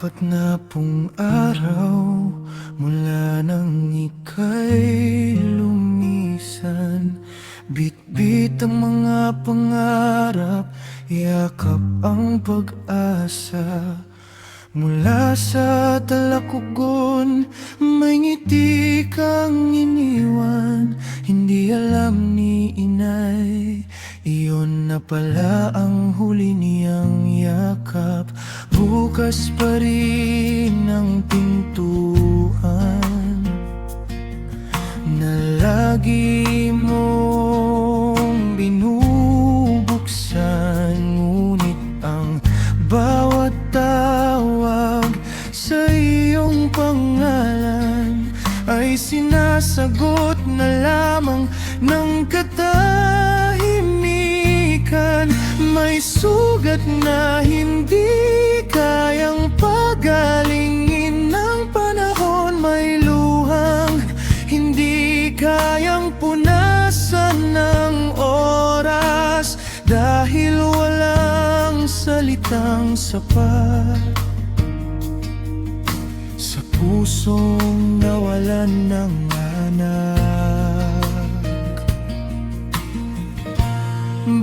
Apat na pung araw mula nang ika'y lumisan. Bit-bit ang mga pangarap, yakap ang pag-asa. Mula sa talakugon, may ngiti kang iniwan. Hindi alam ni inay, iyon na pala ang huli niyang yakap. Bukas pa rin ang pintuan na lagi mong binubuksan. Ngunit ang bawat tawag sa iyong pangalan ay sinasagot na lamang ng katahimikan. May sugat na hindi kayang pagalingin ng panahon. May luhang hindi kayang punasan ng oras, dahil walang salitang sapat sa pusong nawalan ng anak.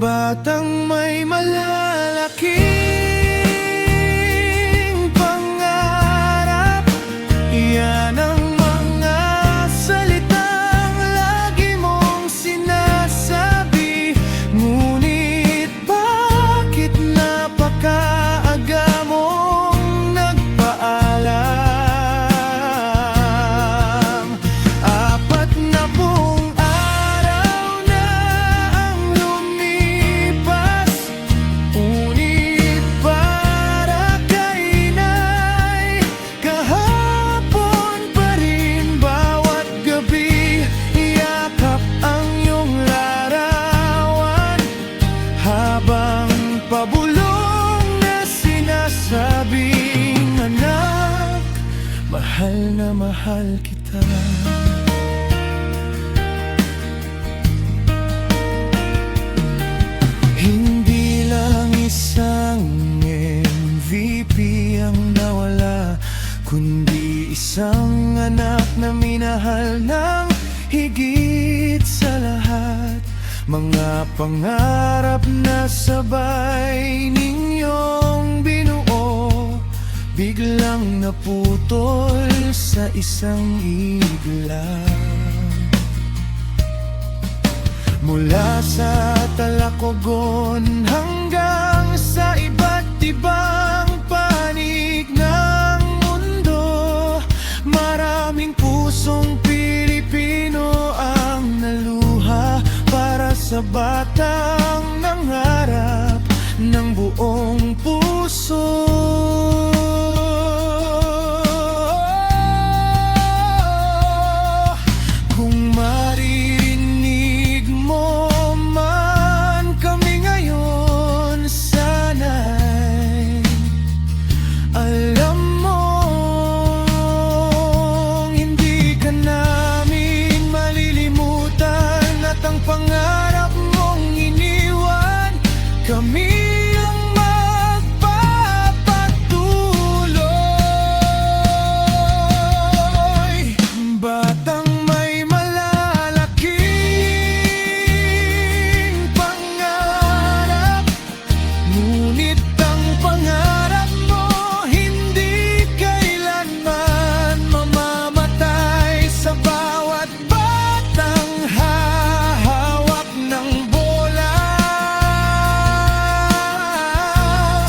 Batang may malalaking pangarap, yan ang mga salitang lagi mong sinasabi. Ngunit bakit napakaaga mong nagpaalam? Apat na pung araw na ang lumipas, ngunit para kay inay, kahapon pa rin bawat gabi. Yakap ang iyong larawan, habang pabulong na sinasabing, anak, mahal na mahal kita. Hindi lang isang MVP ang nawala, kundi isang anak na minahal ng higit sa lahat. Mga pangarap na sabay ninyong binuo, biglang naputol sa isang iglang. Mula sa talakogon hanggang sa iba't ibang panig ng mundo, maraming pusong Pilipino ang naluha para sa batang nangarap ng buong puso. Kung maririnig mo man kami ngayon, sana'y alam mong hindi ka namin malilimutan, at ang pangarap mong iniwan, kami ang magpapatuloy. Batang may malalaking pangarap, ngunit ang pangarap mo hindi kailanman mamamatay. Sa bawat batang hahawak ng bola,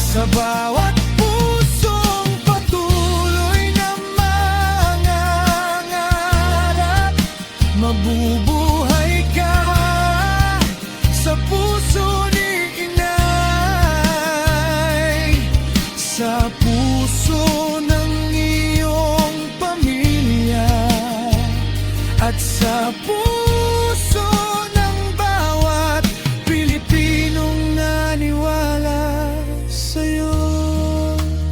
sa bawat pusong patuloy na mangangarap, mabubuhay ka sa puso ni inay, sa puso ng iyong pamilya, at sa puso ng bawat Pilipinong naniwala sa'yo.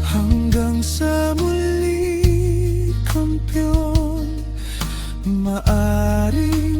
Hanggang sa muli, kampiyon, maaari